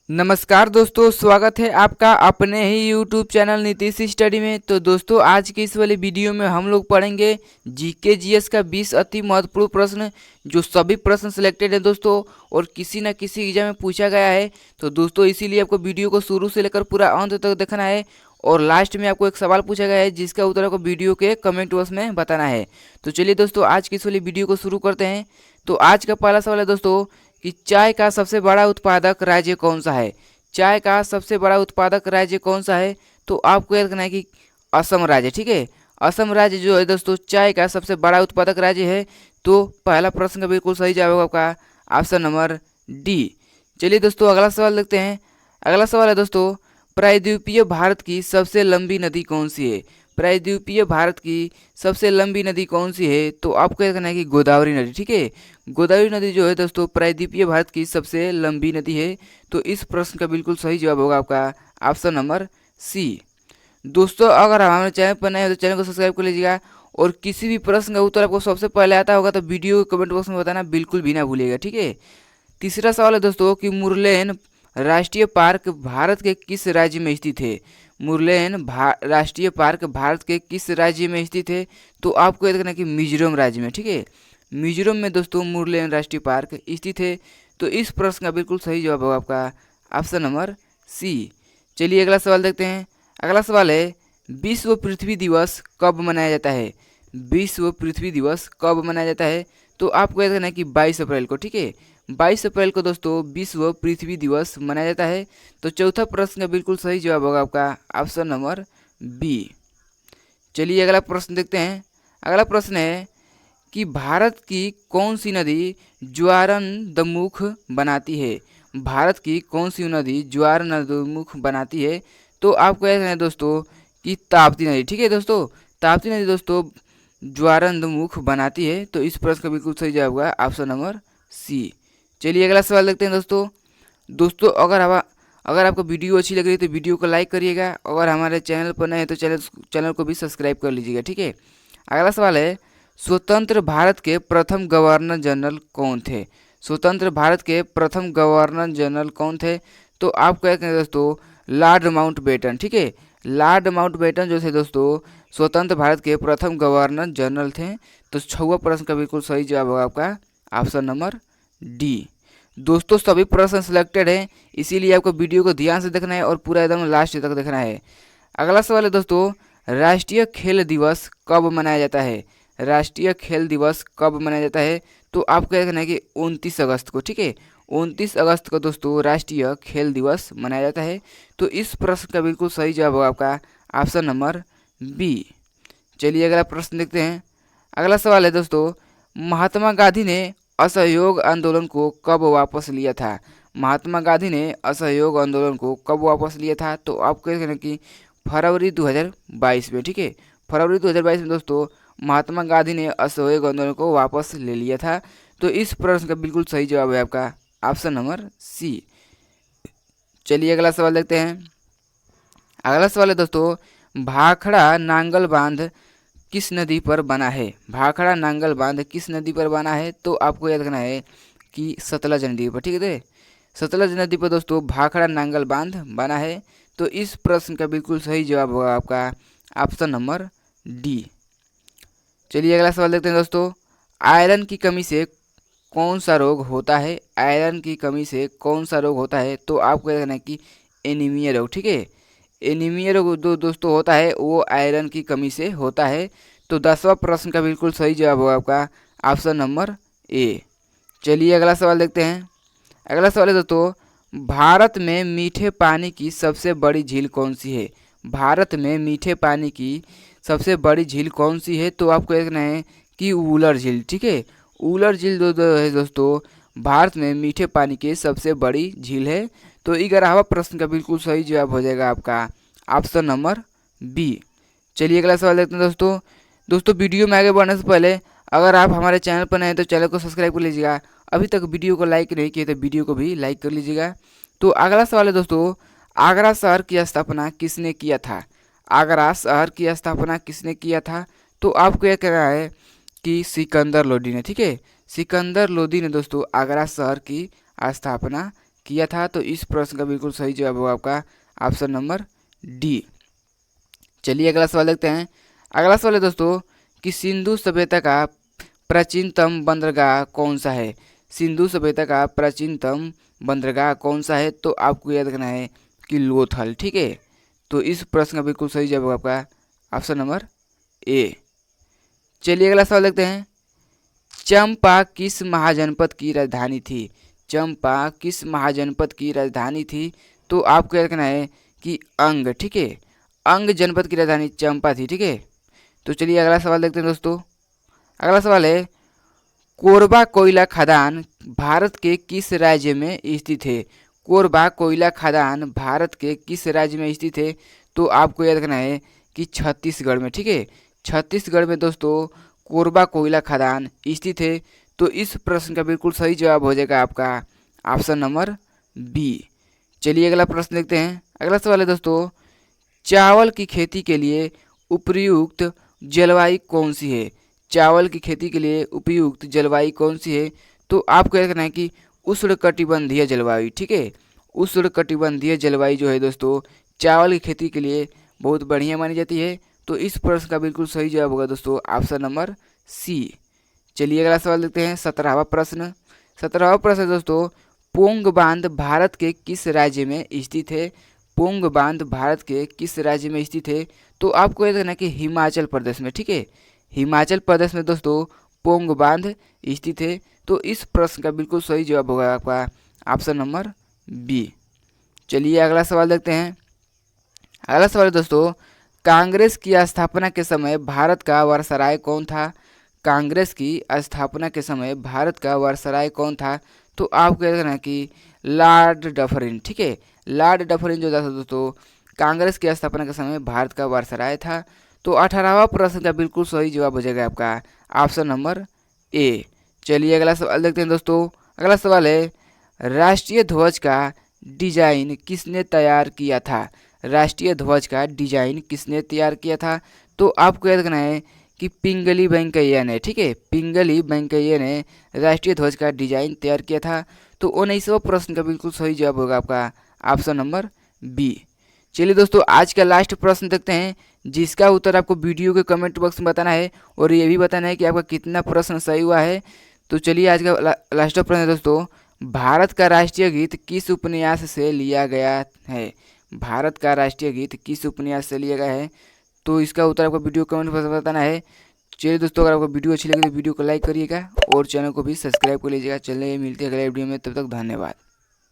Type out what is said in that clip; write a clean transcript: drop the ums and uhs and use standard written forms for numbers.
नमस्कार दोस्तों, स्वागत है आपका अपने ही YouTube चैनल नीतीश स्टडी में। तो दोस्तों, आज की इस वाली वीडियो में हम लोग पढ़ेंगे जीके जीएस का 20 अति महत्वपूर्ण प्रश्न, जो सभी प्रश्न सिलेक्टेड है दोस्तों, और किसी न किसी एग्जाम में पूछा गया है। तो दोस्तों, इसीलिए आपको वीडियो को शुरू से लेकर पूरा अंत तक देखना है, और लास्ट में आपको एक सवाल पूछा गया है जिसका उत्तर आपको वीडियो के कमेंट बॉक्स में बताना है। तो चलिए दोस्तों, आज की इस वाली वीडियो को शुरू करते हैं। तो आज का पहला सवाल है दोस्तों कि चाय का सबसे बड़ा उत्पादक राज्य कौन सा है। चाय का सबसे बड़ा उत्पादक राज्य कौन सा है? तो आपको याद रखना है कि असम राज्य। ठीक है, असम राज्य जो है दोस्तों चाय का सबसे बड़ा उत्पादक राज्य है। तो पहला प्रश्न का बिल्कुल सही जवाब होगा आपका ऑप्शन नंबर डी। चलिए दोस्तों, अगला सवाल देखते हैं। अगला सवाल है दोस्तों, प्रायद्वीपीय भारत की सबसे लंबी नदी कौन सी है? प्रायद्वीपीय भारत की सबसे लंबी नदी कौन सी है? तो आपको याद करना है कि गोदावरी नदी। ठीक है, गोदावरी नदी जो है दोस्तों प्रायद्वीपीय भारत की सबसे लंबी नदी है। तो इस प्रश्न का बिल्कुल सही जवाब होगा आपका ऑप्शन नंबर सी। दोस्तों, अगर आप हमारे चैनल पर नए हो तो चैनल को सब्सक्राइब कर लीजिएगा, और किसी भी प्रश्न का उत्तर आपको सबसे पहले आता होगा तो वीडियो को कमेंट बॉक्स में बताना बिल्कुल भी ना भूलिएगा। ठीक है, तीसरा सवाल है दोस्तों कि मुरलेन राष्ट्रीय पार्क भारत के किस राज्य में स्थित है? मुरलेन राष्ट्रीय पार्क भारत के किस राज्य में स्थित है? तो आपको याद करना है कि मिजोरम राज्य में। ठीक है, मिजोरम में दोस्तों मुरलेन राष्ट्रीय पार्क स्थित है। तो इस प्रश्न का बिल्कुल सही जवाब होगा आपका ऑप्शन नंबर सी। चलिए अगला सवाल देखते हैं। अगला सवाल है, विश्व पृथ्वी दिवस कब मनाया जाता है? विश्व पृथ्वी दिवस कब मनाया जाता है? तो आपको याद करना है कि 22 अप्रैल को। ठीक है, 22 अप्रैल को दोस्तों विश्व पृथ्वी दिवस मनाया जाता है। तो चौथा प्रश्न का बिल्कुल सही जवाब होगा आपका ऑप्शन नंबर बी। चलिए अगला प्रश्न देखते हैं। अगला प्रश्न है कि भारत की कौन सी नदी ज्वारनदमुख बनाती है? भारत की कौन सी नदी ज्वारनदमुख बनाती है? तो आपको याद है दोस्तों कि ताप्ती नदी। ठीक है दोस्तों, ताप्ती नदी दोस्तों ज्वारनदमुख बनाती है। तो इस प्रश्न का बिल्कुल सही जवाब होगा ऑप्शन नंबर सी। चलिए अगला सवाल देखते हैं दोस्तों। दोस्तों, अगर आपको वीडियो अच्छी लग रही है तो वीडियो को लाइक करिएगा, अगर हमारे चैनल पर नए हैं तो चैनल को भी सब्सक्राइब कर लीजिएगा। ठीक है, अगला सवाल है, स्वतंत्र भारत के प्रथम गवर्नर जनरल कौन थे? स्वतंत्र भारत के प्रथम गवर्नर जनरल कौन थे? तो आपको याद करें दोस्तों लॉर्ड माउंटबेटन। ठीक है, लॉर्ड माउंटबेटन जो थे दोस्तों स्वतंत्र भारत के प्रथम गवर्नर जनरल थे। तो छठवां प्रश्न का बिल्कुल सही जवाब होगा आपका ऑप्शन नंबर डी। दोस्तों, सभी प्रश्न सिलेक्टेड हैं, इसीलिए आपको वीडियो को ध्यान से देखना है और पूरा एकदम लास्ट तक देखना है। अगला सवाल है दोस्तों, राष्ट्रीय खेल दिवस कब मनाया जाता है? राष्ट्रीय खेल दिवस कब मनाया जाता है? तो आपको याद रखना है कि 29 अगस्त को। ठीक है, 29 अगस्त को दोस्तों राष्ट्रीय खेल दिवस मनाया जाता है। तो इस प्रश्न का बिल्कुल सही जवाब होगा आपका ऑप्शन नंबर बी। चलिए अगला प्रश्न देखते हैं। अगला सवाल है दोस्तों, महात्मा गांधी ने असहयोग आंदोलन को कब वापस लिया था? महात्मा गांधी ने असहयोग आंदोलन को कब वापस लिया था? तो आपको याद रखना कि फरवरी 2022 में। ठीक है, फरवरी 2022 में दोस्तों महात्मा गांधी ने असहयोग आंदोलन को वापस ले लिया था। तो इस प्रश्न का बिल्कुल सही जवाब है आपका ऑप्शन नंबर सी। चलिए अगला सवाल देखते हैं। अगला सवाल है दोस्तों, भाखड़ा नांगल बांध किस नदी पर बना है? भाखड़ा नांगल बांध किस नदी पर बना है? तो आपको याद रखना है कि सतलज नदी पर। ठीक है, सतलज नदी पर दोस्तों भाखड़ा नांगल बांध बना है। तो इस प्रश्न का बिल्कुल सही जवाब होगा आपका ऑप्शन नंबर डी। चलिए अगला सवाल देखते हैं दोस्तों। आयरन की कमी से कौन सा रोग होता है? आयरन की कमी से कौन सा रोग होता है? तो आपको याद रखना है कि एनीमिया रोग। ठीक है, एनीमिया रोग दोस्तों होता है वो आयरन की कमी से होता है। तो 10वां प्रश्न का बिल्कुल सही जवाब होगा आपका ऑप्शन नंबर ए। चलिए अगला सवाल देखते हैं। अगला सवाल है दोस्तों, भारत में मीठे पानी की सबसे बड़ी झील कौन सी है? भारत में मीठे पानी की सबसे बड़ी झील कौन सी है? तो आपको देखना है कि वुलर झील। ठीक है, वुलर झील है दोस्तों भारत में मीठे पानी की सबसे बड़ी झील है। तो 11वां प्रश्न का बिल्कुल सही जवाब हो जाएगा आपका ऑप्शन नंबर बी। चलिए अगला सवाल देखते हैं दोस्तों। दोस्तों, वीडियो में आगे बढ़ने से पहले अगर आप हमारे चैनल पर नए हैं तो चैनल को सब्सक्राइब कर लीजिएगा, अभी तक वीडियो को लाइक नहीं किए तो वीडियो को भी लाइक कर लीजिएगा। तो अगला सवाल है दोस्तों, आगरा शहर की स्थापना किसने किया था? आगरा शहर की स्थापना किसने किया था? तो आपको यह कहना है कि सिकंदर लोदी ने। ठीक है, सिकंदर लोदी ने दोस्तों आगरा शहर की स्थापना किया था। तो इस प्रश्न का बिल्कुल सही जवाब होगा आपका ऑप्शन नंबर डी। चलिए अगला सवाल देखते हैं। अगला सवाल है दोस्तों कि सिंधु सभ्यता का प्राचीनतम बंदरगाह कौन सा है। सिंधु सभ्यता का प्राचीनतम बंदरगाह कौन सा है। तो आपको याद रखना है कि लोथल, ठीक है। तो इस प्रश्न का बिल्कुल सही जवाब होगा आपका ऑप्शन नंबर ए। चलिए अगला सवाल देखते हैं। चंपा किस महाजनपद की राजधानी थी। चंपा किस महाजनपद की राजधानी थी। तो आपको याद रखना है कि अंग, ठीक है। अंग जनपद की राजधानी चंपा थी, ठीक है। तो चलिए अगला सवाल देखते हैं दोस्तों। अगला सवाल है कोरबा कोयला खदान भारत के किस राज्य में स्थित है। कोरबा कोयला खदान भारत के किस राज्य में स्थित है। तो आपको याद रखना है कि छत्तीसगढ़ में, ठीक है। छत्तीसगढ़ में दोस्तों कोरबा कोयला खदान स्थित है। तो इस प्रश्न का बिल्कुल सही जवाब हो जाएगा आपका ऑप्शन नंबर बी। चलिए अगला प्रश्न देखते हैं। अगला सवाल है दोस्तों चावल की खेती के लिए उपयुक्त जलवायु कौन सी है। चावल की खेती के लिए उपयुक्त जलवायु कौन सी है। तो आपको याद रखना है कि उष्णकटिबंधीय जलवायु, ठीक है। उष्णकटिबंधीय जलवायु जो है दोस्तों चावल की खेती के लिए बहुत बढ़िया मानी जाती है। तो इस प्रश्न का बिल्कुल सही जवाब होगा दोस्तों ऑप्शन नंबर सी। चलिए अगला सवाल देखते हैं। 17वां प्रश्न। 17वां प्रश्न है दोस्तों पोंग बांध भारत के किस राज्य में स्थित है। पोंग बांध भारत के किस राज्य में स्थित है। तो आपको याद रखना है कि हिमाचल प्रदेश में, ठीक है। हिमाचल प्रदेश में दोस्तों पोंग बांध स्थित है। तो इस प्रश्न का बिल्कुल सही जवाब होगा आपका ऑप्शन नंबर बी। चलिए अगला सवाल देखते हैं। अगला सवाल है दोस्तों कांग्रेस की स्थापना के समय भारत का वायसराय कौन था। कांग्रेस की स्थापना के समय भारत का वायसराय कौन था। तो आपको याद रखना है कि लॉर्ड डफरिन, ठीक है। लॉर्ड डफरिन जो था दोस्तों कांग्रेस की स्थापना के समय भारत का वायसराय था। तो 18वां प्रश्न का बिल्कुल सही जवाब हो जाएगा आपका ऑप्शन नंबर ए। चलिए अगला सवाल देखते हैं दोस्तों। अगला सवाल है राष्ट्रीय ध्वज का डिजाइन किसने तैयार किया था। राष्ट्रीय ध्वज का डिजाइन किसने तैयार किया था। तो आपको याद रखना है कि पिंगली वेंकैया ने, ठीक है। पिंगली वेंकैया ने राष्ट्रीय ध्वज का डिजाइन तैयार किया था। तो 19वां प्रश्न का बिल्कुल सही जवाब होगा आपका ऑप्शन नंबर बी। चलिए दोस्तों आज का लास्ट प्रश्न देखते हैं जिसका उत्तर आपको वीडियो के कमेंट बॉक्स में बताना है और ये भी बताना है कि आपका कितना प्रश्न सही हुआ है। तो चलिए आज का लास्ट प्रश्न है दोस्तों भारत का राष्ट्रीय गीत किस उपन्यास से लिया गया है। भारत का राष्ट्रीय गीत किस उपन्यास से लिया गया है। तो इसका उत्तर आपको वीडियो कमेंट बॉक्स में बताना है। चलिए दोस्तों अगर आपको वीडियो अच्छी लगी तो वीडियो को लाइक करिएगा और चैनल को भी सब्सक्राइब कर लीजिएगा। चलिए मिलते हैं अगले वीडियो में, तब तक धन्यवाद।